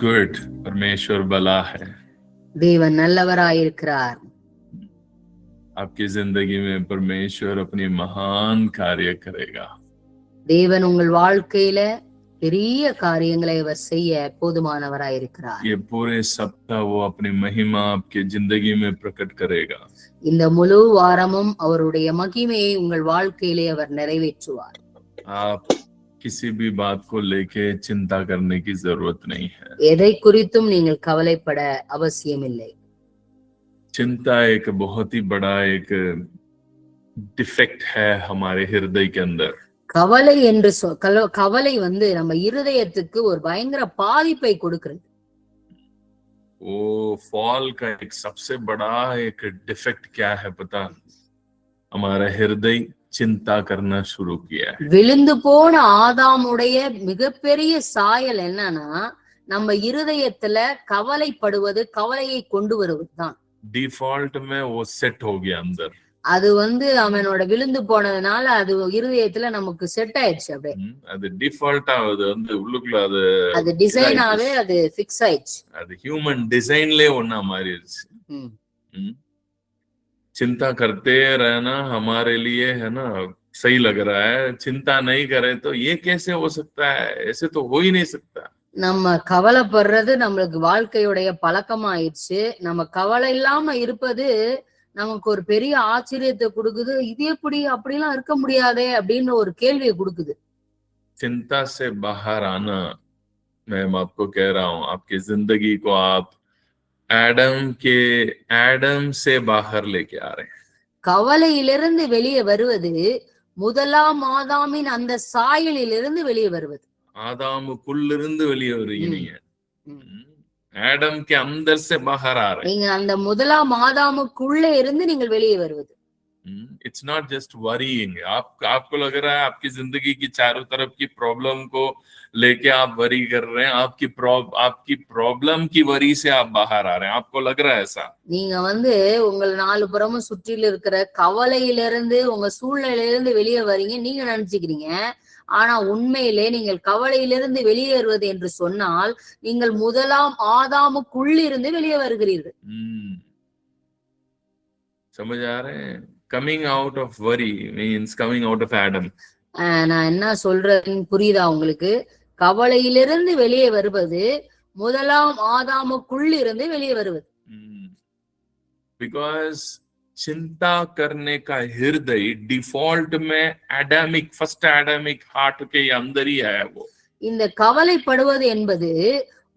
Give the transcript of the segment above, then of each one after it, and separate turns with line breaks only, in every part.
good. परमेश्वर भला है.
தேவன் நல்லவராயிருக்கிறார்.
आपकी जिंदगी में परमेश्वर अपनी महान कार्य करेगा.
தேவன் உங்கள் வாழ்க்கையில பெரிய காரியங்களை அவர் செய்ய போதுமானவராயிருக்கிறார்.
ये पूरे सप्ताह वो अपनी महिमा आपकी जिंदगी में प्रकट करेगा.
இந்த முழு வாரமும் அவருடைய மகிமையை உங்கள் வாழ்க்கையிலே அவர் நிறைவேற்றுவார்.
आप किसी भी बात को लेके चिंता करने की जरूरत नहीं है.
எதை குறித்தும் நீங்கள் கவலைப்பட அவசியமில்லை.
चिंता एक बहुत ही बड़ा एक डिफेक्ट है हमारे हृदय के अंदर.
கவலை என்று கவலை நம்ம இருதயத்துக்கு ஒரு பயங்கர பாதிப்பை கொடுக்கிறது.
वो फॉल का एक सबसे बड़ा एक डिफेक्ट क्या है पता? हमारा हृदय चिंता करना शुरू किया है.
விழுந்து போன ஆதாமுடைய மிகப்பெரிய சாயல் என்னன்னா நம்ம இருதயத்துல கவலைப்படுவது, கவலையை கொண்டு வருவதுதான்.
डिफॉल्ट में वो सेट हो गया अंदर.
அது அவனோட விழுந்து போனதுனால அது இருதயத்துல நமக்கு செட் ஆயிடுச்சு. அப்படியே
அது டிஃபால்ட்டா உள்ளுக்குள்ள
அது டிசைனாவே அது ஃபிக்ஸ் ஆயிடுச்சு.
அது ஹியூமன் டிசைன்லயே ஒண்ணா மாறிடுச்சு. चिंता करते रहना हमारे लिए है ना सही लग रहा है. चिंता नहीं करे तो ये कैसे हो सकता है? ऐसे तो हो ही नहीं सकता.
நம்ம கவலைப்படுறது நம்மளுக்கு வாழ்க்கையுடைய பழக்கமாயிடுச்சு. நம்ம கவலை இல்லாம இருப்பது நமக்கு ஒரு பெரிய ஆச்சரியத்தை கொடுக்குது. இது எப்படி அப்படிலாம் இருக்க முடியாதே அப்படின்னு ஒரு கேள்வியை கொடுக்குது.
चिंता से बाहर आना, मैं आपको कह रहा हूँ, आपकी जिंदगी को आप एडम से बाहर लेके आ रहे हैं.
கவலையிலிருந்து வெளியே வருவது முதலாம் ஆதாமின் அந்த சாயலிலிருந்து வெளியே வருவது.
ஆதாமுக்குள்ளிருந்து வெளியே வரீங்க நீங்க. ஆடம் के अंदर से बाहर आ रहे हैं.
நீங்க அந்த முதலாம் ஆதாமுக்குள்ளே இருந்து நீங்கள் வெளியே வருவது.
It's not just worrying. आपको लग रहा है आपकी जिंदगी की चारों तरफ की प्रॉब्लम को लेके आप वरी कर रहे हैं. आपकी प्रॉब्लम की वरी से आप बाहर आ रहे हैं. आपको लग रहा है ऐसा?
நீங்க உங்கள் நாலு புறமும் சுற்றில இருக்கிற கவலையிலிருந்து, உங்க சூழ்நிலையிலிருந்து வெளியே வரீங்க நீங்க நினைச்சுக்கிறீங்க. ஆனா உண்மையிலே நீங்கள் கவலையிலிருந்து வெளியேறுவது என்று சொன்னால் நீங்கள் முதலாம் ஆதாமுக்குள்ளிருந்து வெளியே வருகிறீர்கள்.
समझ आ रहे हैं? Coming out of worry means coming out of Adam.
நான் என்ன சொல்றேன்னு புரியுதா உங்களுக்கு? கவலையிலிருந்து வெளியே வருவது முதலாம் ஆதாமுக்குள்ளிருந்து வெளியே வருவது.
Because चिंता करने का हृदय डिफॉल्ट में फर्स्ट एडामिक हार्ट के अंदर ही है. वो
இந்த கவலைப்படுவது என்பது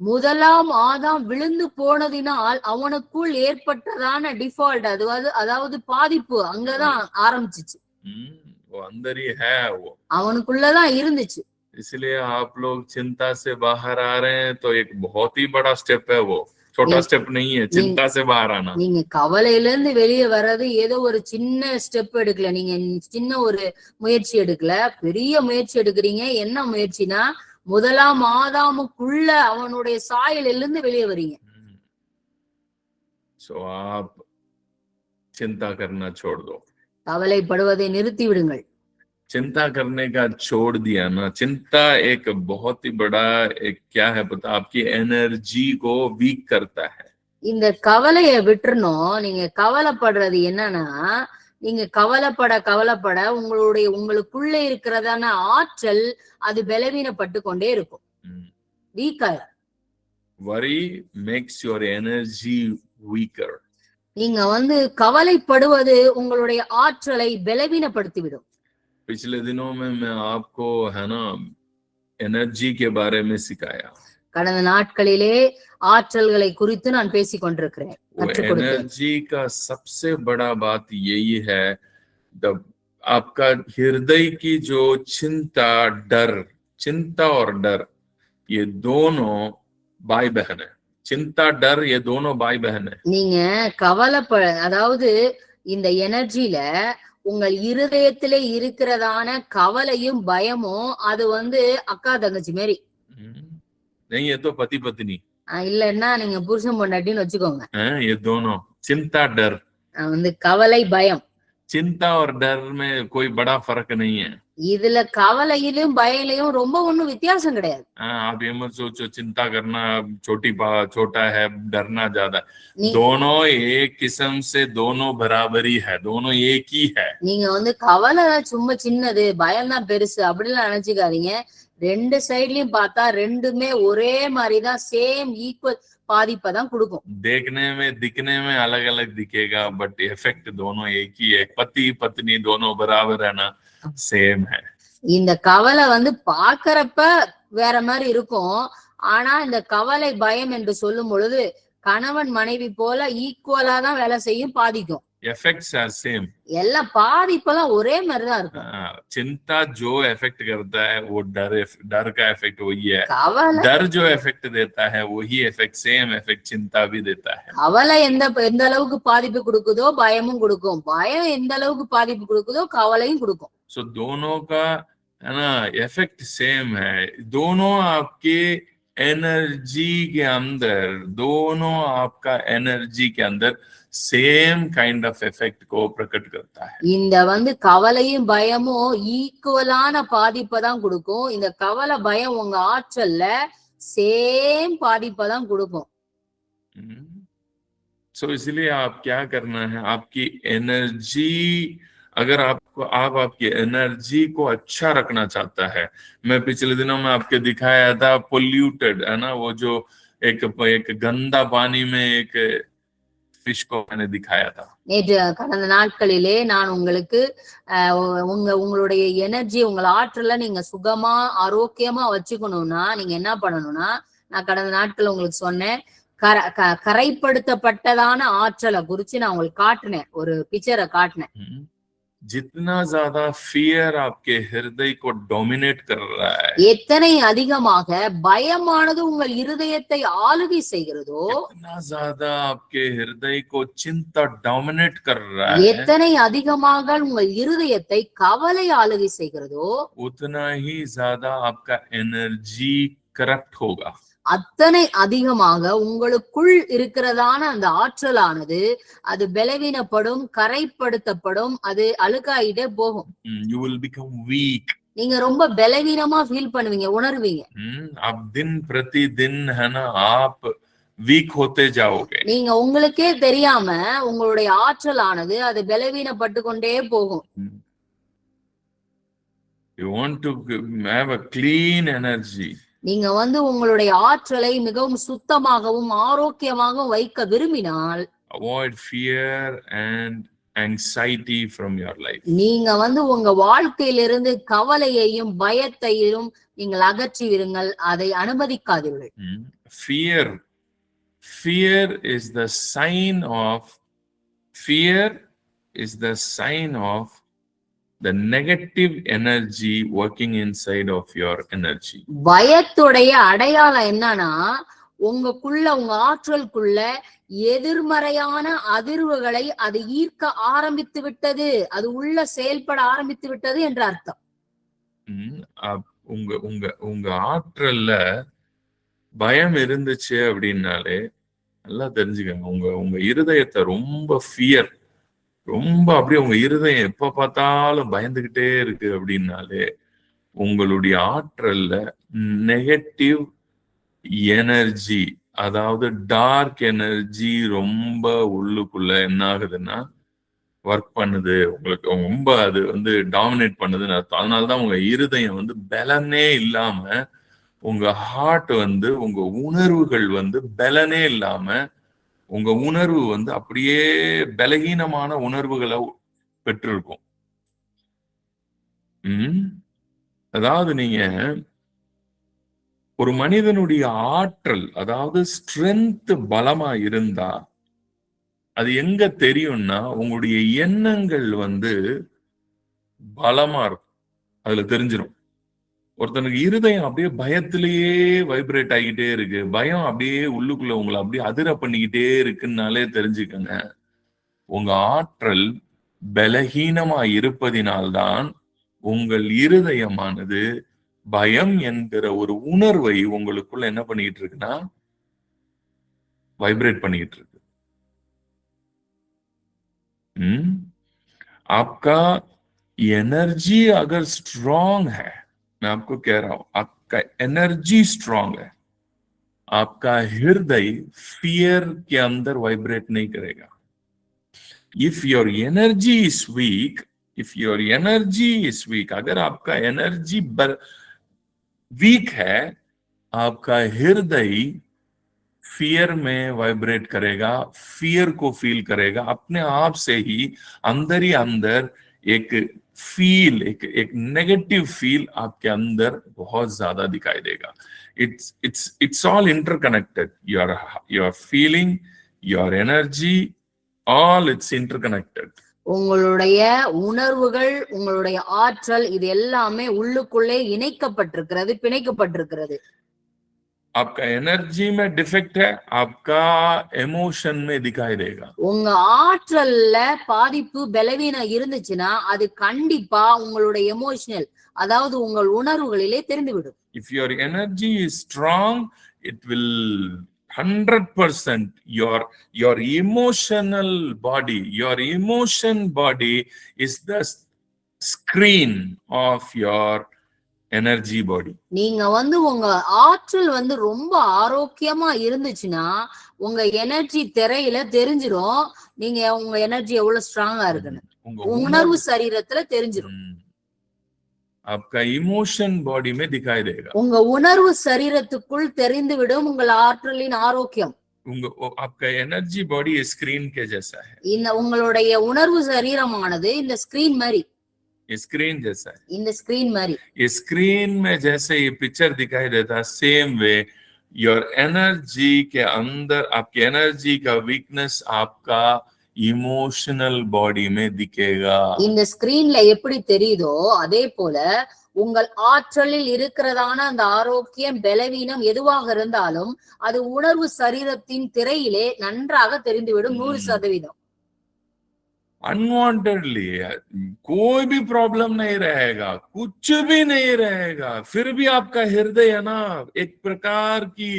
முதலாம் ஆதாம் விழுந்து போனதினால் அவனுக்குள் ஏற்பட்டதான டிஃபால்ட், அதாவது பாதிப்பு அங்கதான் ஆரம்பிச்சிச்சு.
वो अंदर ही है. वो
அவனுக்குள்ளதான் இருந்துச்சு.
इसलिए आप लोग चिंता से बाहर आ रहे हैं तो एक बहुत ही बड़ा स्टेप है. वो छोटा स्टेप नहीं है चिंता से बाहर आना.
நீங்க கவலையிலிருந்து வெளியே வர்றது ஏதோ ஒரு சின்ன ஸ்டெப் எடுக்கல, நீங்க சின்ன ஒரு முயற்சி எடுக்கல, பெரிய முயற்சி எடுக்கிறீங்க. என்ன முயற்சினா முதலாம் ஆதாமுக்குள்ள அவனுடைய சாயலிலிருந்து வெளியே வரீங்க.
So आप चिंता करना छोड़ दो.
கவலைப்படுவதை நிறுத்தி விடுங்கள்.
चिंता करने का छोड़ दिया ना, चिंता एक बहुत ही बड़ा एक क्या है पता? आपकी एनर्जी को वीक करता है.
இந்த கவலைய விட்டுறணும். நீங்க கவலைப்படுறது என்னன்னா, நீங்க கவலைப்பட உங்களுக்குள்ள இருக்கிறதான ஆற்றல் அது பலவீனப்பட்டு கொண்டே இருக்கும். வீக்கா.
Worry makes your energy weaker.
நீங்க கவலைப்படுவது உங்களுடைய ஆற்றலை பலவீனப்படுத்திவிடும்.
पिछले दिनों में मैं आपको है ना एनर्जी के बारे में सिखाया.
கடந்த நாட்களிலே ஆற்றல்களை குறித்து நான் பேசிக் கொண்டிருக்கிறேன்.
एनर्जी का सबसे बड़ा बात यही है, आपका हृदय की जो चिंता और डर ये दोनों भाई बहन है. चिंता डर ये दोनों भाई बहन है. நீங்க அதாவது இந்த எனர்ஜில உங்கள் இருதயத்திலே இருக்கிறதான கவலையும் பயமும் அது அக்கா தங்கச்சி மாதிரி. नहीं ये तो पति पत्नी.
இல்லன்னா நீங்க புருஷன் பொண்டாட்டின்னு வச்சுக்கோங்க.
ये दोनों चिंता डर.
கவலை பயம்.
चिंता और डर में कोई बड़ा फर्क नहीं है.
இதுல கவலையிலும் பயலையும் ரொம்ப ஒண்ணும் வித்தியாசம் கிடையாது.
आप ये मत सोचो चिंता करना छोटा है, डरना ज्यादा।
நீ-
दोनों एक किस्म से दोनों बराबरी है, दोनों एक ही है।
நீங்க வந்து கவலை சும்மா சின்னது, பயம் தான் பெருசு அப்படிலாம் நினைச்சுக்காதீங்க. ரெண்டு சைட்லயும் பார்த்தா ரெண்டுமே ஒரே மாதிரிதான், சேம் ஈக்குவல் பாதிப்பை தான் கொடுக்கும்.
दिखने में अलग अलग दिखेगा, बट इफेक्ट दोनों एक ही है। पति पत्नी दोनों बराबर है ना, सेम है।
இந்த கவலை வந்து பாக்குறப்ப வேற மாதிரி இருக்கும். ஆனா இந்த கவலை பயம் என்று சொல்லும் பொழுது கணவன் மனைவி போல ஈக்குவலா தான் வேலை செய்யும், பாதிக்கும்.
इफेक्ट्स आर सेम,
எல்லாம் பாதிப்பெல்லாம் ஒரே மாதிரிதான் இருக்கும்.
चिंता जो इफेक्ट करता है वो डर का इफेक्ट वही है।
கவலை
डर जो इफेक्ट देता है वही इफेक्ट, सेम इफेक्ट चिंता भी देता है।
கவலை எந்த அளவுக்கு பாதிப்பு கொடுக்குதோ பயமும் கொடுக்கும், பயம் எந்த அளவுக்கு பாதிப்பு கொடுக்குதோ கவலையும் கொடுக்கும்.
सो दोनों का है ना इफेक्ट सेम है। दोनों आपके एनर्जी के अंदर, दोनों आपका एनर्जी के अंदर सेम काइंड ऑफ इफेक्ट को प्रकट करता है।
இந்த வந்து கவலையும் பயமும் ஈக்குவலான பாதிப்பை தான் கொடுக்கும். இந்த கவலை பயம் உங்க ஆற்றல்ல சேம் பாதிப்பை தான் கொடுக்கும்.
सो इसलिए आप क्या करना है, आपकी एनर्जी, अगर आप आपकी एनर्जी को अच्छा रखना चाहता है। मैं पिछले दिनों में आपके दिखाया था पोल्यूटेड, है ना, वो जो एक गंदा पानी में एक फिश को मैंने दिखाया था।
நேற்று கடந்த நாட்களிலே நான் உங்களுக்கு உங்களுடைய எனர்ஜி, உங்கள் ஆற்றல நீங்க சுகமா ஆரோக்கியமா வச்சுக்கணும்னா நீங்க என்ன பண்ணணும்னா, நான் கடந்த நாட்கள் உங்களுக்கு சொன்னேன், கரைப்படுத்தப்பட்டதான ஆற்றலை குறிச்சு நான் உங்களுக்கு காட்டினேன், ஒரு பிக்சரை காட்டினேன்.
जितना ज्यादा फियर आपके हृदय को डोमिनेट कर रहा है,
எத்தனை அதிகமாக பயமானது உங்கள் இருதயத்தை ஆளுகை செய்கிறதோ,
जितना ज्यादा आपके हृदय को चिंता डोमिनेट कर रहा है,
எத்தனை அதிகமாக உங்கள் இருதயத்தை கவலை ஆளுகை செய்கிறதோ,
उतना ही ज्यादा आपका एनर्जी करप्ट होगा।
அத்தனை அதிகமாக உங்களுக்குள் இருக்கிறதான அந்த ஆற்றலானது அது பலவீனப்படும், கரைப்படுத்தப்படும், அது அழுக்காயிட்டே போகும்.
You will become weak.
நீங்க ரொம்ப பலவீனமா ஃபீல் பண்ணுவீங்க, உணர்வீங்க.
अब दिन प्रतिदिन है ना आप वीक होते जाओगे।
நீங்க உங்களுக்கே தெரியாம உங்களுடைய ஆற்றலானது அது பலவீனப்பட்டு கொண்டே போகும்.
You want to have a clean energy.
நீங்க வந்து உங்களுடைய ஆற்றலை மிகவும் சுத்தமாகவும் ஆரோக்கியமாகவும் வைக்க விரும்பினால்,
avoid fear and anxiety from your life.
நீங்க வந்து உங்க வாழ்க்கையிலிருந்து கவலையையும் பயத்தையும் நீங்கள் அகற்றிவிடுங்கள், அதை அனுமதிக்காதீர்கள்.
Fear is the sign of the negative energy working inside of your energy.
பயத்துடைய அடையாளம் என்னன்னா, உங்களுக்குள்ள உங்க ஆற்றலுக்குள்ள எதிர்மறையான அதிர்வுகளை அது ஈர்க்க ஆரம்பித்து விட்டது, அது உள்ள செயல்பட ஆரம்பித்து விட்டது என்ற அர்த்தம்.
உங்க உங்க உங்க ஆற்றல்ல பயம் இருந்துச்சு அப்படின்னாலே நல்லா தெரிஞ்சுக்கங்க, உங்க இருதயத்தை ரொம்ப ஃபியர், ரொம்ப அப்படியே உங்க இருதயம் எப்ப பார்த்தாலும் பயந்துகிட்டே இருக்கு அப்படின்னாலே உங்களுடைய ஆற்றல்ல நெகட்டிவ் எனர்ஜி, அதாவது டார்க் எனர்ஜி ரொம்ப உள்ளுக்குள்ள என்ன ஆகுதுன்னா ஒர்க் பண்ணுது, உங்களுக்கு ரொம்ப அது வந்து டாமினேட் பண்ணுதுன்னு அர்த்தம். அதனாலதான் உங்க இருதயம் வந்து பலனே இல்லாம, உங்க ஹார்ட் வந்து, உங்க உணர்வுகள் வந்து பலனே இல்லாம, உங்க உணர்வு வந்து அப்படியே பலகீனமான உணர்வுகளை பெற்றிருக்கும். அதாவது நீங்க ஒரு மனிதனுடைய ஆற்றல், அதாவது ஸ்ட்ரென்த் பலமா இருந்தா அது எங்க தெரியும்னா உங்களுடைய எண்ணங்கள் வந்து பலமா இருக்கும், அதுல தெரிஞ்சிடும். ஒருத்தனுக்கு இருதயம் அப்படியே பயத்திலேயே வைப்ரேட் ஆகிட்டே இருக்கு, பயம் அப்படியே உள்ளுக்குள்ள உங்களை அப்படியே அதிர பண்ணிக்கிட்டே இருக்குன்னாலே தெரிஞ்சுக்கங்க, உங்க ஆற்றல் பலகீனமா இருப்பதினால்தான் உங்கள் இருதயமானது பயம் என்கிற ஒரு உணர்வை உங்களுக்குள்ள என்ன பண்ணிக்கிட்டு இருக்குன்னா வைப்ரேட் பண்ணிக்கிட்டு இருக்கு. आपका एनर्जी अगर स्ट्रांग है, मैं आपको कह रहा हूं, आपका एनर्जी स्ट्रांग है, आपका हृदय फियर के अंदर वाइब्रेट नहीं करेगा. If your energy is weak, if your energy is weak, अगर आपका एनर्जी वीक है, आपका हृदय फियर में वाइब्रेट करेगा, फियर को फील करेगा, अपने आप से ही अंदर एक फील, एक नेगेटिव फील आपके अंदर बहुत ज्यादा दिखाई देगा. It's all interconnected. Your feeling, your energy, all it's interconnected.
உங்களுடைய உணர்வுகள், உங்களுடைய ஆற்றல், இது எல்லாமே உள்ளுக்குள்ளே இணைக்கப்பட்டிருக்கிறது, பிணைக்கப்பட்டிருக்கிறது.
आपका एनर्जी में डिफेक्ट है, आपका इमोशन में दिखाई देगा.
உங்க ஆற்றல்ல பாதிப்பு, பலவீனம் இருந்துச்சுன்னா அது கண்டிப்பா உங்களுடைய எமோஷனல், அதாவது உங்கள் உணர்வுகளிலே தெரிந்துவிடும்.
If your energy is strong, it will 100% your emotional body, your emotion body is the screen of your energy body.
நீங்க உங்க ஆற்றல் ரொம்ப ஆரோக்கியமா இருந்துச்சுன்னா உங்க எனர்ஜி திரையில தெரிஞ்சிரும், நீங்க உங்க எனர்ஜி எவ்வளவு ஸ்ட்ராங்கா இருக்குன்னு உணர்வு சரீரத்துல தெரிஞ்சிரும்.
आपका इमोशन बॉडी में दिखाई देगा.
உங்க உணர்வு சரீரத்துக்குள் தெரிந்துவிடும் உங்கள் ஆற்றலின் ஆரோக்கியம்.
आपका एनर्जी बॉडी स्क्रीन के जैसा है.
இந்த உங்களுடைய உணர்வு சரீரமானது இந்த ஸ்கிரீன் மாதிரி,
स्क्रीन जैसा है.
இந்த स्क्रीन மாதிரி.
स्क्रीन में जैसे ये पिक्चर दिखाई देता, सेम वे योर एनर्जी के अंदर आपकी एनर्जी का वीकनेस आपका இமோஷனல் பாடி மே दिखेगा.
இந்த ஸ்கிரீன்ல எப்படி தெரியுதோ அதே போல உங்கள் ஆற்றலில் இருக்கிறதான அந்த ஆரோக்கியம், பலவீனம் எதுவாக இருந்தாலும் அது உணர்வு சரீரத்தின் திரையிலே நன்றாக தெரிந்துவிடும். 100%.
अनवांटेडली कोई भी प्रॉब्लम नहीं रहेगा, कुछ भी नहीं रहेगा, फिर भी आपका हृदय है ना एक प्रकार की,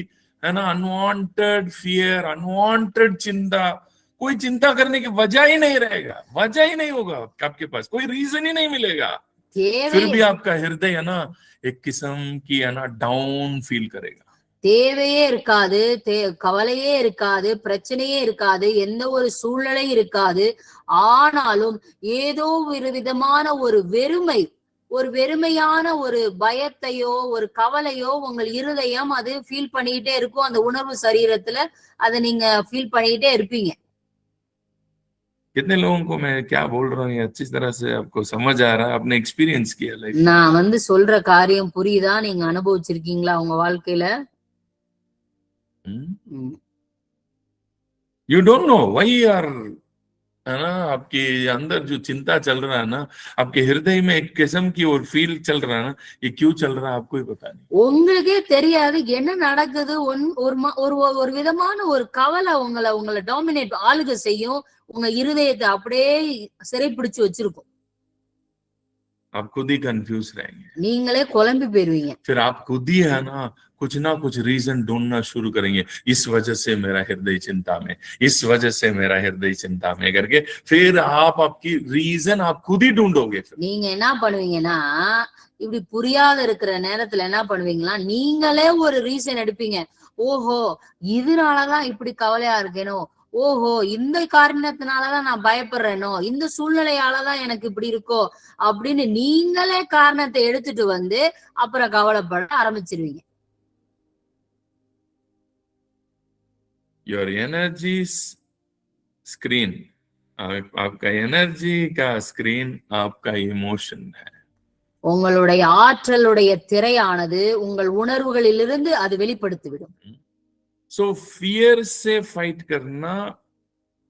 है ना, अनवांटेड फियर, अनवांटेड चिंता, कोई चिंता करने की वजह ही नहीं रहेगा, वजह ही नहीं होगा आपके पास, कोई रीजन ही नहीं मिलेगा. फिर भी आपका हृदय है ना एक किस्म की, है ना, डाउन फील करेगा.
தேவையே இருக்காது, கவலையே இருக்காது, பிரச்சனையே இருக்காது, எந்த ஒரு சூழ்நிலை இருக்காது. ஆனாலும் ஏதோ ஒரு விதமான ஒரு வெறுமை, ஒரு வெறுமையான ஒரு பயத்தையோ ஒரு கவலையோ உங்கள் இருதயம் அது ஃபீல் பண்ணிக்கிட்டே இருக்கும். அந்த உணர்வு சரீரத்துல அதை நீங்க ஃபீல் பண்ணிக்கிட்டே இருப்பீங்க.
कितने लोगों को मैं क्या बोल रहा हूँ अच्छी तरह से आपको समझ आ रहा है? आपने एक्सपीरियंस किया लाइफ?
நான் சொல்ற காரியம் புரியுதா? நீங்க அனுபவிச்சிருக்கீங்களா உங்க வாழ்க்கையில?
You don't know why you are, है ना, आपके अंदर जो चिंता चल रहा है ना, आपके हृदय में एक किस्म की और फील चल रहा है ना, ये क्यों चल रहा है आपको ही पता नहीं.
உங்களுக்கே தெரியாது என்ன நடக்குது. ஒரு விதமான ஒரு கவலை உங்களை டாமினேட் ஆளுக செய்யும். உங்க இருதயத்தை அப்படியே சிறைப்பிடிச்சு வச்சிருக்கும்.
आप खुद ही कंफ्यूज रहेंगे,
நீங்களே குழம்பி போயிருவீங்க.
फिर आप खुद ही, है ना कुछ रीजन ढूंढना शुरू करेंगे. इस वजह से मेरा हृदय चिंता में, इस वजह से मेरा हृदय चिंता में करके फिर आपकी रीजन आप खुद ही ढूंढोगे.
நீங்க என்ன பண்ணுவீங்கன்னா, இப்படி புரியாத இருக்கிற நேரத்துல என்ன பண்ணுவீங்களா, நீங்களே ஒரு ரீசன் எடுப்பீங்க. ஓஹோ, இதனாலதான் இப்படி கவலையா இருக்கேனோ, ஓஹோ இந்த காரணத்தினாலதான் நான் பயப்படுறேனோ, இந்த சூழ்நிலையாலதான் எனக்கு இப்படி இருக்கோ அப்படின்னு நீங்களே காரணத்தை எடுத்துட்டு அப்புறம் கவலைப்பட ஆரம்பிச்சிருவீங்க.
Your energy screen, आपका एनर्जी का स्क्रीन आपका इमोशन है.
உங்களுடைய ஆற்றலுடைய திரையானது உங்கள் உணர்வுகளிலிருந்து அது வெளிப்படுத்திவிடும்.
So fear से फाइट करना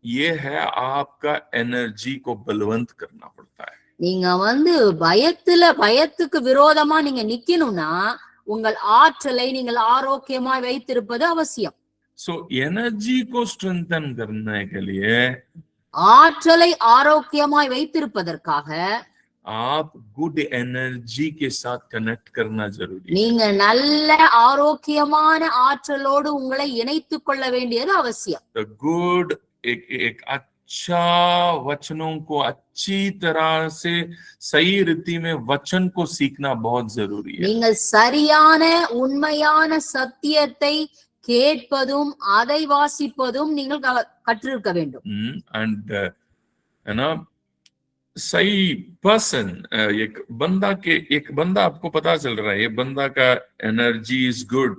ये है, आपका एनर्जी को बलवंत करना पड़ता है.
நீங்க பயத்துக்கு விரோதமா நீங்க நிக்கணும்னா உங்கள் ஆற்றலை நீங்கள் ஆரோக்கியமாய் வைத்திருப்பது அவசியம்.
So एनर्जी को स्ट्रेंथन करने के लिए,
ஆற்றலை ஆரோக்கியமாய் வைத்திருப்பதற்காக
आप गुड एनर्जी के साथ कनेक्ट करना जरूरी है.
நீங்க நல்ல ஆரோக்கியமான ஆற்றலோடு உங்களை இணைத்துக் கொள்ள வேண்டியது அவசியம்.
The good, एक अच्छा वचनों को अच्छी तरह से सही रीति में वचन को सीखना बहुत जरूरी है.
நீங்கள் சரியான உண்மையான சத்தியத்தை கேட்பதும் அதை வாசிப்பதும் நீங்கள் கற்றிருக்க வேண்டும்.
And है ना, सही पर्सन, एक बंदा आपको पता चल रहा है, ये बंदा का एनर्जी इज गुड,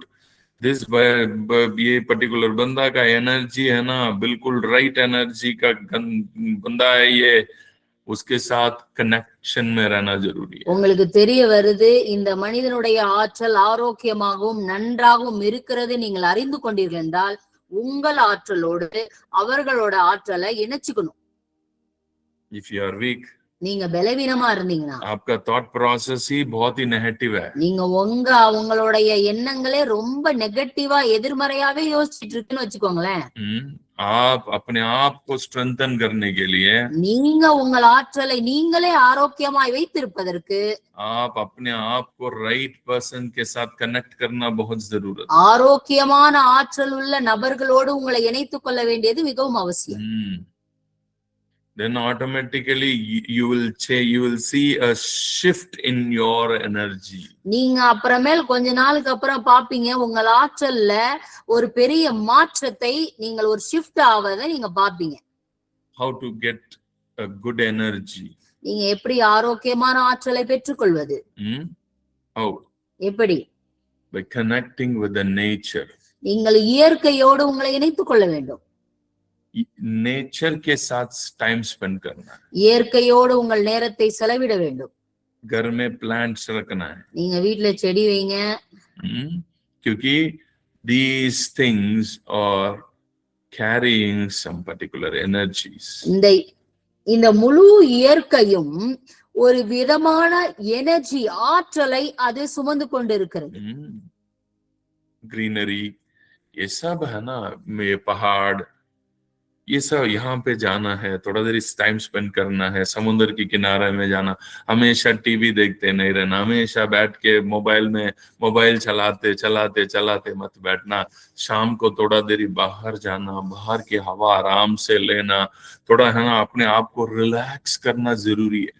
ये पर्टिकुलर बंदा का एनर्जी है ना बिल्कुल राइट एनर्जी का बंदा है, ये उसके साथ कनेक्शन में रहना जरूरी है.
உங்களுக்கு தெரிய வருது இந்த மனிதனுடைய ஆற்றல் ஆரோக்கியமாகவும் நன்றாகவும் இருக்கிறது நீங்கள் அறிந்து கொண்டீர்கள் என்றால் உங்கள் ஆற்றலோடு அவர்களோட ஆற்றலை இணைச்சுக்கணும்.
If you are weak,
நீங்க பலவீனமா இருந்தீங்கன்னா
आपका thought process ही बहुत ही नेगेटिव है.
நீங்க உங்களுடைய எண்ணங்களே ரொம்ப நெகட்டிவா எதிர்மறையாவே யோசிச்சுட்டு இருக்குன்னு வச்சுக்கோங்களேன்.
आप अपने आप को स्ट्रेंथन करने के लिए,
நீங்க உங்கள் ஆற்றலை நீங்களே ஆரோக்கியமாய் வைத்திருப்பதற்கு
आप अपने आप को राइट पर्सन के साथ कनेक्ट करना बहुत जरूरत है.
ஆரோக்கியமான ஆற்றல் உள்ள நபர்களோடு உங்களை இணைத்துக் கொள்ள வேண்டியது மிகவும் அவசியம்.
Then automatically you will see a shift in your energy.
நீங்க அப்புறமேல் கொஞ்ச நாளுக்கு அப்புறம் பாப்பீங்க உங்கள் ஆற்றல்ல ஒரு பெரிய மாற்றத்தை, நீங்கள் ஒரு ஷிஃப்ட் ஆவதை நீங்க பாப்பீங்க.
How to get a good energy?
நீங்க எப்படி ஆரோக்கியமான ஆற்றலை பெற்றுக்கொள்வது?
How?
எப்படி?
By connecting with the nature.
நீங்கள் இயற்கையோடு உங்களை இணைத்துக் கொள்ள வேண்டும்.
नेचर के साथ टाइम स्पेंड करना है.
இயற்கையோடு உங்கள் நேரத்தை செலவிட வேண்டும்.
घर में प्लांट्स रखना है.
நீங்க வீட்ல செடி வைங்க.
क्योंकि these things are carrying some particular energies.
இந்த முழு இயற்கையும் ஒரு விதமான எனர்ஜி ஆற்றலை அது சுமந்து கொண்டு இருக்கிறது.
ग्रीनरी ये सब है ना, ये पहाड़, ये सब यहाँ पे जाना है, थोड़ा देर टाइम स्पेंड करना है, समुद्र के किनारे में जाना, हमेशा टीवी देखते नहीं रहना, हमेशा बैठ के मोबाइल चलाते मत बैठना. शाम को थोड़ा देर बाहर जाना, बाहर की हवा आराम से लेना, थोड़ा है ना अपने आप को रिलैक्स करना जरूरी है.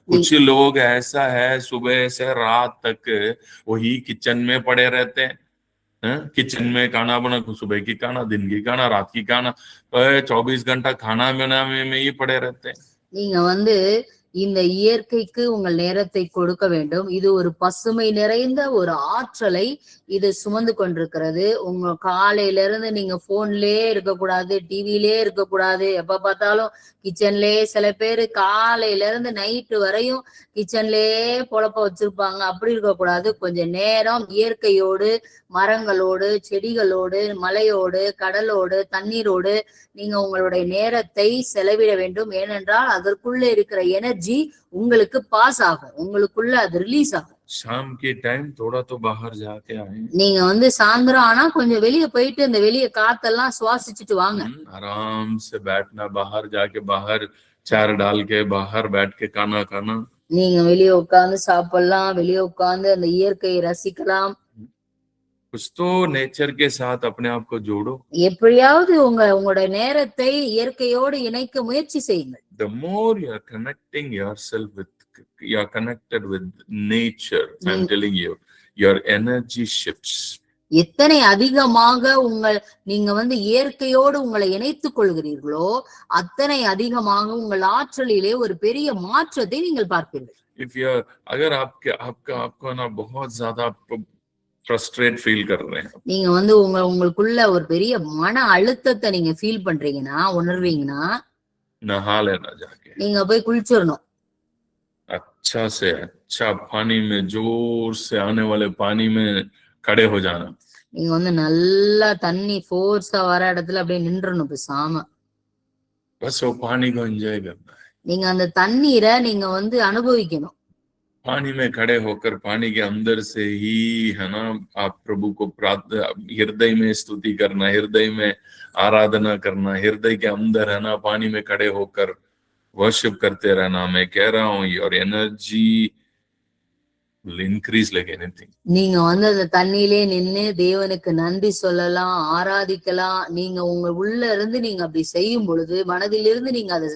कुछ लोग ऐसा है सुबह से रात तक वही किचन में पड़े रहते हैं. किचन में खाना बना, सुबह की खाना, दिन की खाना, रात की खाना, 24 घंटा खाना बनाने में ही पड़े रहते हैं.
நீங்க இந்த இயற்கைக்கு உங்கள் நேரத்தை கொடுக்க வேண்டும். இது ஒரு பசுமை நிறைந்த ஒரு ஆற்றலை இது சுமந்து கொண்டிருக்கிறது. உங்க காலையில இருந்து நீங்க போன்லயே இருக்கக்கூடாது, டிவிலே இருக்கக்கூடாது, எப்ப பார்த்தாலும் கிச்சன்லயே, சில பேரு காலையில இருந்து நைட்டு வரையும் கிச்சன்லயே பொழப்ப வச்சிருப்பாங்க. அப்படி இருக்கக்கூடாது. கொஞ்ச நேரம் இயற்கையோடு, மரங்களோடு, செடிகளோடு, மலையோடு, கடலோடு, தண்ணீரோடு நீங்க உங்களுடைய நேரத்தை செலவிட வேண்டும். ஏனென்றால் அதற்குள்ள இருக்கிற எனர்ஜி உங்களுக்கு பாஸ் ஆகும், உங்களுக்குள்ள அது ரிலீஸ் ஆகும்.
शाम के टाइम थोड़ा तो बाहर जाके आए.
நீங்க சாயந்தரம் ஆனா கொஞ்சம் வெளியே போயிட்டு இந்த வெளிய காத்தெல்லாம் சுவாசிச்சுட்டு வாங்க.
आराम से बैठना, बाहर जाके बाहर चार डाल के बाहर बैठ के खाना खाना.
நீங்க வெளியே உட்கார்ந்து சாப்பிடலாம், வெளியே உட்கார்ந்து அந்த இயற்கையை ரசிக்கலாம்.
कुछ तो नेचर के साथ अपने आप को जोड़ो.
எப்படியாவது உங்களோட நேரத்தை இயற்கையோடு இணைக்க முயற்சி செய்யுங்கள்.
The more you are connecting yourself with, you are connected with nature, I'm telling you, your energy shifts.
எத்தனை அதிகமாக நீங்க இயற்கையோடு உங்களை இணைத்துக் கொள்கிறீர்களோ அத்தனை அதிகமாக உங்கள் ஆற்றலிலே ஒரு பெரிய மாற்றத்தை நீங்கள் பார்ப்பீர்கள்.
If you are, अगर आपको ना बहुत ज्यादा फ्रस्ट्रेट फील कर रहे हैं,
நீங்க உங்களுக்குள்ள ஒரு பெரிய மன அழுத்தத்தை நீங்க ஃபீல் பண்றீங்கன்னா, உணர்வீங்கன்னா,
नहा लेना जाके.
நீங்க போய் குளிச்சிரணும்.
अच्छा से अच्छा पानी में, जोर से आने वाले पानी में खड़े हो जाना.
நீங்க நல்லா தண்ணி ஃபோர்ஸா வர இடத்துல அப்படியே நின்றணும் பேசாம.
बस वो पानी को एंजॉय करना है.
நீங்க அந்த தண்ணீரை நீங்க அனுபவிக்கணும்.
पानी में खड़े होकर पानी के अंदर से ही है ना आप प्रभु को हृदय में स्तुति करना, हृदय में आराधना करना, हृदय के अंदर है ना पानी में खड़े होकर वर्शिप करते रहना. मैं कह रहा हूँ your energy will increase like anything.
நீங்க வந்து அந்த தண்ணியிலே நின்னு தேவனுக்கு நன்றி சொல்லலாம், ஆராதிக்கலாம். நீங்க உங்க உள்ள இருந்து நீங்க அப்படி செய்யும் பொழுது, மனதிலிருந்து நீங்க அதை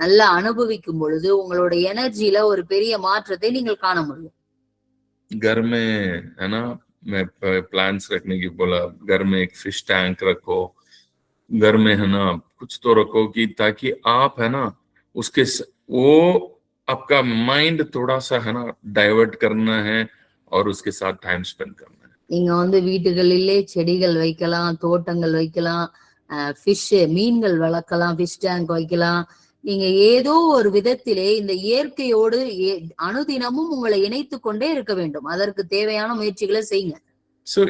நல்லா அனுபவிக்கும் பொழுது உங்களோட எனர்ஜில ஒரு பெரிய மாற்றத்தை நீங்கள் காண முடியும்.
घर में है ना, मैं प्लांट्स रखने की बोला, घर में एक फिश टैंक रखो, घर में है ना कुछ तो रखो कि ताकि आप है ना उसके वो आपका माइंड थोड़ा सा है ना डाइवर्ट करना है और उसके साथ टाइम स्पेंड करना है.
நீங்க வந்து வீட்டுகளிலே செடிகள் வைக்கலாம், தோட்டங்கள் வைக்கலாம், ஃபிஷ் மீன்கள் வளர்க்கலாம், ஃபிஷ் டேங்க் வைக்கலாம். நீங்க ஏதோ ஒரு விதத்திலே இந்த இயற்கையோடு அனுதினமும் உங்களை இணைத்து கொண்டே இருக்க வேண்டும். அதற்கு தேவையான முயற்சிகளை செய்யுங்க.
So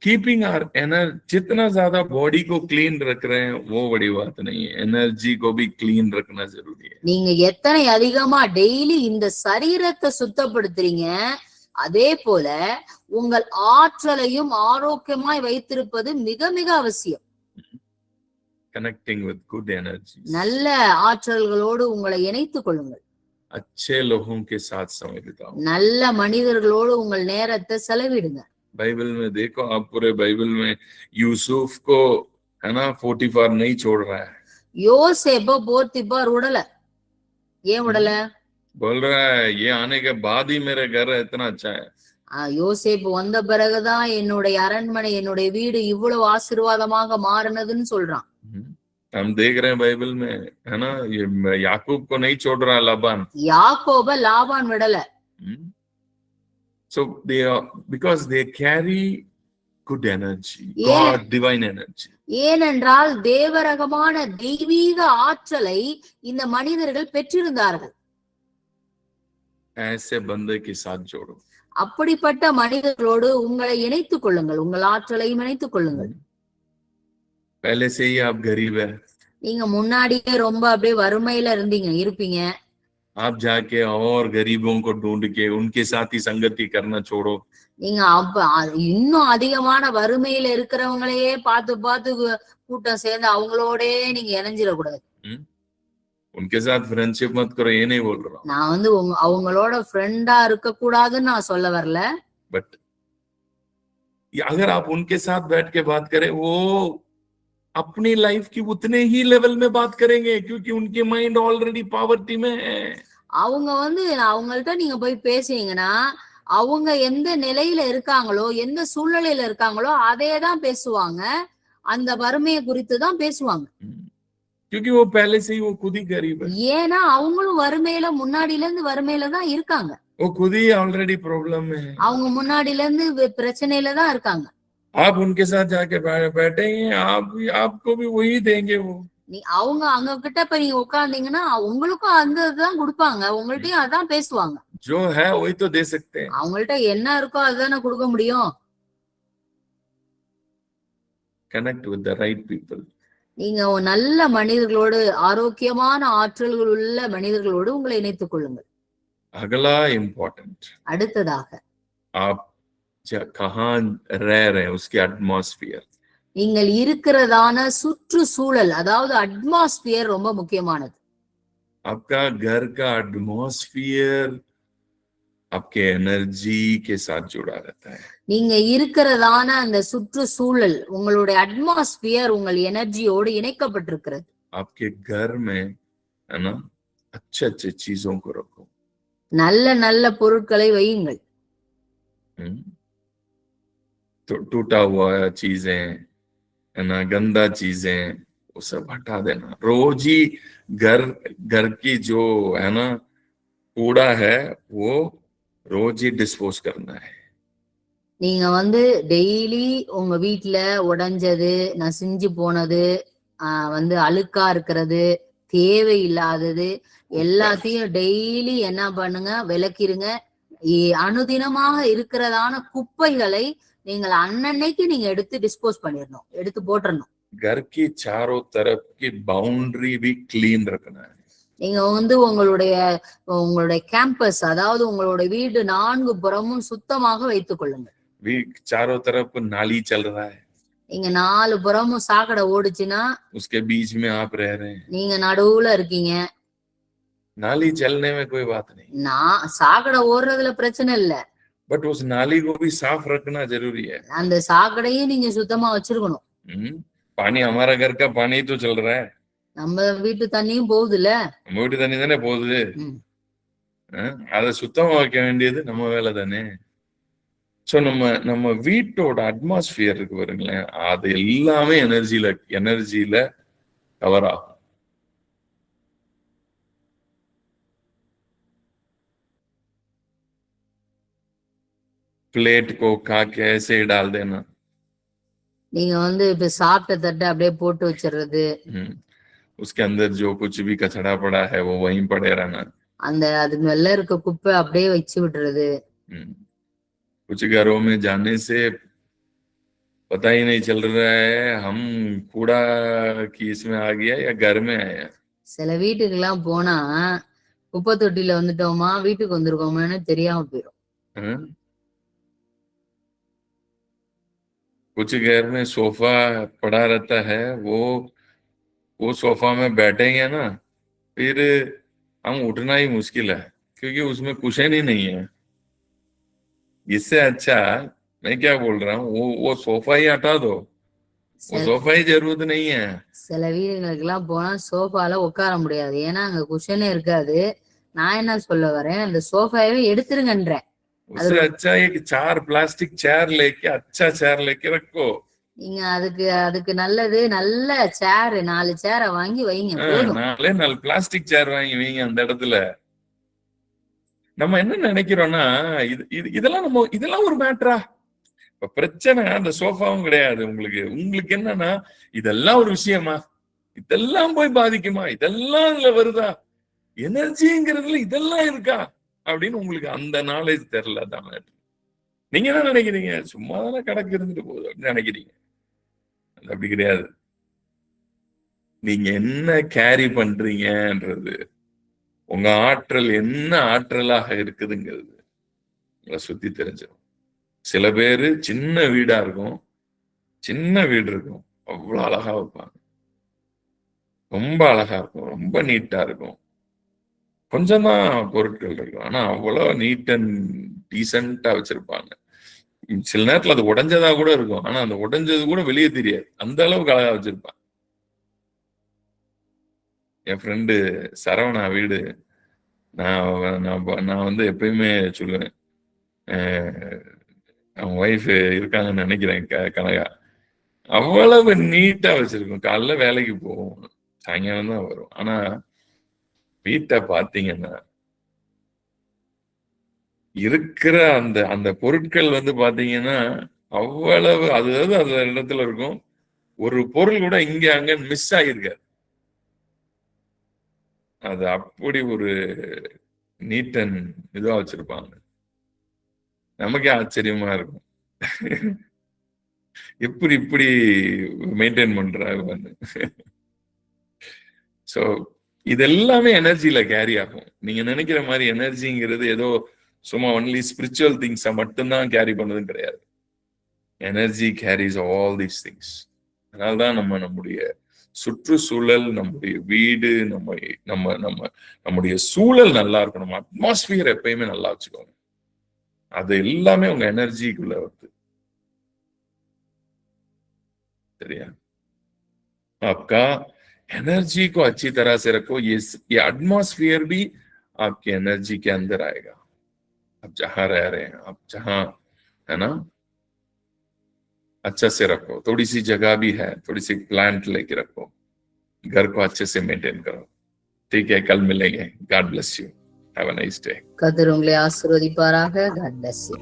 keeping our energy, जितना ज्यादा बॉडी को क्लीन रख रहे हैं वो बड़ी बात नहीं है, एनर्जी को भी क्लीन रखना जरूरी है.
நீங்க எத்தனை அதிகமா டெய்லி இந்த சரீரத்தை சுத்தப்படுத்துறீங்க, அதே போல உங்கள் ஆற்றலையும் ஆரோக்கியமாய் வைத்திருப்பது மிக மிக அவசியம்.
Connecting with good energy,
நல்ல ஆற்றல்களோடு உங்களை இணைத்துக் கொள்ளுங்கள்.
अच्छे लोगों के साथ समय बिताओ.
நல்ல மனிதர்களோடு உங்கள் நேரத்தை செலவிடுங்க.
बाइबल में देखो, आप पूरे बाइबल में यूसुफ को है ना 44 नहीं छोड़ रहा है.
யோசேப்ப போத்திபார் விடல. ஏன் விடல?
बोल रहा है ये आने के बाद ही मेरे घर इतना अच्छा है.
யோசேப்பு வந்த பிறகுதான் என்னுடைய அரண்மனை, என்னுடைய வீடு இவ்வளவு ஆசீர்வாதமாக மாறினதுன்னு சொல்றான்.
हम देख रहे हैं बाइबल में है ना, ये याकूब को नहीं छोड़ रहा लाबान.
யாக்கோப லாபான் விடல.
So they are, because they carry good energy, God divine energy.
ஏனென்றால் தேவரகமான தெய்வீக ஆற்றலை இந்த மனிதர்கள் பெற்றிருந்தார்கள்.
ऐसे बंदे के साथ जोड़ो.
அப்படிப்பட்ட மனிதர்களோடு உங்களை இணைத்துக் கொள்ளுங்கள், உங்கள் ஆற்றலையும் இணைத்துக் கொள்ளுங்கள்.
पहले से ही आप गरीब है,
நீங்க முன்னாடியே ரொம்ப அப்படியே வறுமையில இருப்பீங்க.
आप जाके और गरीबों को ढूंढ के उनके साथ ही संगति करना छोड़ो.
நீங்க இன்னும் அதிகமான வறுமையில இருக்கிறவங்களையே பார்த்து பார்த்து கூட்டம் சேர்ந்து அவங்களோட நீங்க இணைஞ்சிடக்கூடாது.
उनके साथ फ्रेंडशिप मत करो, ये नहीं बोल रहा.
நான் வந்து அவங்களோட ஃப்ரெண்டா இருக்க கூடாதுன்னு நான் சொல்ல வரல.
बट अगर आप उनके साथ बैठ के बात करें, वो अपनी लाइफ की उतने ही लेवल में बात करेंगे, क्योंकि उनके माइंड ऑलरेडी पॉवर्टी में है.
அவங்க வந்து அவங்கள்ட்ட நீங்க போய் பேசுனீங்கன்னா அவங்க எந்த நிலையில இருக்காங்களோ, எந்த சூழ்நிலையில இருக்காங்களோ அதேதான் பேசுவாங்க. அந்த வறுமையை குறித்து தான் பேசுவாங்க.
क्योंकि वो पहले से ही वो खुद ही गरीब है.
ஏன்னா அவங்களும் வறுமையில முன்னாடில இருந்து வறுமையில தான் இருக்காங்க.
वो खुद ही ऑलरेडी प्रॉब्लम में है.
அவங்க முன்னாடில இருந்து பிரச்சனையில தான் இருக்காங்க.
आप उनके साथ जाके बैठेंगे, आपको भी वही देंगे. वो
அவங்க அங்க கிட்ட போய் நீங்க உட்கார்ந்தீங்கன்னா உங்களுக்கும் அந்த இதுதான் கொடுப்பாங்க, உங்கள்ட்டையும் அதான் பேசுவாங்க.
जो है वही तो दे सकते हैं.
அவங்கள்ட்ட என்ன இருக்கோ அதுதானே கொடுக்க முடியும்.
Connect with the right people.
நீங்க நல்ல மனிதர்களோடு, ஆரோக்கியமான ஆற்றல்கள் உள்ள மனிதர்களோடு உங்களை இணைத்துக் கொள்ளுங்கள்.
अगला इम्पोर्टेंट,
அடுத்ததாக
आप कहाँ रह रहे हैं उसके एटमॉस्फेयर.
நீங்கள் இருக்கிறதான சுற்றுச்சூழல், அதாவது அட்மாஸ்பியர் ரொம்ப முக்கியமானது.
आपका घर का एटमॉस्फेयर आपके एनर्जी के साथ जुड़ा रहता है.
நீங்க இருக்கிறதான அந்த சுற்றுச்சூழல், உங்களுடைய அட்மாஸ்பியர் உங்கள் எனர்ஜியோடு இணைக்கப்பட்டிருக்கிறது.
आपके घर में है ना अच्छे अच्छे चीजों को रखो.
நல்ல நல்ல பொருட்களை வையுங்கள்.
तो टूटा हुआ चीजें है ना, गंदा चीजें, वो सब हटा देना. रोज ही घर की जो है ना कूड़ा है वो रोज ही डिस्पोज करना है.
நீங்க வந்து டெய்லி உங்க வீட்டுல உடைஞ்சது, நசிஞ்சு போனது, வந்து அழுக்கா இருக்கிறது, தேவையில்லாதது எல்லாத்தையும் டெய்லி என்ன பண்ணுங்க, விலக்கிருங்க. அனுதினமாக இருக்கிறதான குப்பைகளை நீங்கள் அன்னன்னைக்கு நீங்க எடுத்து டிஸ்போஸ் பண்ணிடணும், எடுத்து போட்டுறணும்.
घर की चारों तरफ की बाउंड्री भी क्लीन रखना है.
நீங்க வந்து உங்களுடைய கேம்பஸ், அதாவது உங்களுடைய வீடு 4 புறமும் சுத்தமாக வைத்துக் கொள்ளுங்க.
चारों तरफ नाली चल रहा है,
நீங்க 4 புறமும் சாக்கடை ஓடுச்சுன்னா
उसके बीच में आप रह रहे हैं.
நீங்க நடுவுல இருக்கீங்க.
नाली चलने में कोई बात नहीं.
சாக்கடை ஓடுறதுல பிரச்சனை இல்ல.
बट उस नाली को भी साफ रखना जरूरी है।
அந்த சாக்கடையும் நீங்க சுத்தமா வச்சிருக்கணும்.
पानी हमारा घर का पानी तो चल रहा है,
நம்ம வீட்டு தண்ணியும் போகுதுல்ல,
நம்ம வீட்டு தண்ணி தானே போகுது. அதை சுத்தமா வைக்க வேண்டியது நம்ம வேலை தானே. சோ நம்ம வீட்டோட அட்மாஸ்பியர் இருக்கு பாருங்களேன், அது எல்லாமே எனர்ஜியில கவர் ஆகும். प्लेट को खा के ऐसे ही डाल देना,
நீங்க இப்ப சாப்பிட்ட தட்டை அப்படியே போட்டு வச்சிடுறது,
उसके अंदर जो कुछ भी कचड़ा पड़ा है वो वहीं पड़े रहना,
அது மேல இருக்க குப்பை அப்படியே வச்சு விடுறது.
कुछ घरों में जाने से पता ही नहीं चल रहा है हम कूड़ा की इसमें आ गया या घर में आया.
சில வீட்டுக்கெல்லாம் போனா குப்பை தொட்டில வந்துட்டோமா வீட்டுக்கு வந்திருக்கோமான்னு தெரியாம போயிடும்.
कुछ घर में सोफा पड़ा रहता है, वो सोफा में बैठेंगे ना फिर हम उठना ही मुश्किल है क्योंकि उसमें कुशन ही नहीं है. इससे अच्छा मैं क्या बोल रहा हूँ, वो सोफा ही हटा दो, वो सोफा ही जरूरत नहीं है.
சில வீடுகளுக்கெல்லாம் போனா சோஃபால உட்கார முடியாது, ஏன்னா அங்க குஷனே இருக்காது. நான் என்ன சொல்ல வரேன், அந்த சோஃபாவே எடுத்துருங்கன்றேன்.
उससे अच्छा एक 4 प्लास्टिक चेयर लेके अच्छा चेयर लेके रखो.
நீங்க அதுக்கு நல்லது நல்ல சேர் 4 சேரை வாங்கி வைங்க.
4 பிளாஸ்டிக் சேர் வாங்கி வைங்க. அந்த இடத்துல நம்ம என்ன நினைக்கிறோம்னா இதெல்லாம் ஒரு மேட்டரா? இப்ப பிரச்சனை அந்த சோஃபாவும் கிடையாது. உங்களுக்கு என்னன்னா இதெல்லாம் ஒரு விஷயமா, இதெல்லாம் போய் பாதிக்குமா, இதெல்லாம் இதுல வருதா, எனர்ஜிங்கிறதுல இதெல்லாம் இருக்கா அப்படின்னு உங்களுக்கு அந்த நாலேஜ் தெரியல. தான் நீங்க என்ன நினைக்கிறீங்க, சும்மா தானே கடக்கு இருந்துட்டு போகுது அப்படின்னு நினைக்கிறீங்க. அது அப்படி கிடையாது. நீங்க என்ன கேரி பண்றீங்கன்றது, உங்க ஆற்றல் என்ன ஆற்றலாக இருக்குதுங்கிறது உங்களை சுத்தி தெரிஞ்சிடும். சில பேரு சின்ன வீடா இருக்கும், சின்ன வீடு இருக்கும், அவ்வளவு அழகா வைப்பாங்க, ரொம்ப அழகா இருக்கும், ரொம்ப நீட்டா இருக்கும், கொஞ்சம் தான் பொருட்கள் இருக்கும், ஆனா அவ்வளவு நீட் அண்ட் டீசென்டா வச்சிருப்பாங்க. சில நேரத்துல அது உடைஞ்சதா கூட இருக்கும், ஆனா அந்த உடைஞ்சது கூட வெளியே தெரியாது, அந்த அளவுக்கு அழகா வச்சிருப்பாங்க. என் ஃப்ரெண்டு சரவணா வீடு நான் எப்பயுமே சொல்லுவேன், அவன் ஒய்ஃப் இருக்காங்கன்னு நினைக்கிறேன், கனகா, அவ்வளவு நீட்டா வச்சிருக்கும். காலைல வேலைக்கு போவோம், சாயங்காலம் தான் வரும். ஆனா வீட்டை பாத்தீங்கன்னா இருக்கிற அந்த பொருட்கள் பாத்தீங்கன்னா அவ்வளவு அதாவது அந்த இடத்துல இருக்கும். ஒரு பொருள் கூட இங்க அங்க மிஸ் ஆகிருக்காது. அது அப்படி ஒரு நீட் அண்ட் இதுவா வச்சிருப்பாங்க. நமக்கே ஆச்சரியமா இருக்கும், இப்படி மெயின்டைன் பண்றாங்க. சோ இது எல்லாமே எனர்ஜியில கேரி ஆகும். நீங்க நினைக்கிற மாதிரி எனர்ஜிங்கிறது ஏதோ சும்மா ஒன்லி ஸ்பிரிச்சுவல் திங்ஸை மட்டும்தான் கேரி பண்ணதுன்னு கிடையாது. Energy carries all these things. அதனால்தான் நம்முடைய சுற்றுச்சூழல், நம்முடைய வீடு, நம்முடைய சூழல் நல்லா இருக்கணும். அட்மாஸ்பியர் எப்பயுமே நல்லா வச்சுக்கோங்க. அது எல்லாமே உங்க எனர்ஜிக்குள்ள வருது. சரியா? आपका एनर्जी को अच्छी तरह से रखो. ये एटमॉस्फेयर भी आपकी एनर्जी के अंदर आएगा. आप जहां रह रहे हैं, आप जहां है ना, अच्छा से रखो. थोड़ी सी जगह भी है, थोड़ी सी प्लांट लेके रखो, घर को अच्छे से मेंटेन करो. ठीक है, कल मिलेंगे. God bless you. Have a nice day.
கர்த்தர் உங்களை ஆசீர்வதிப்பாராக. God bless you.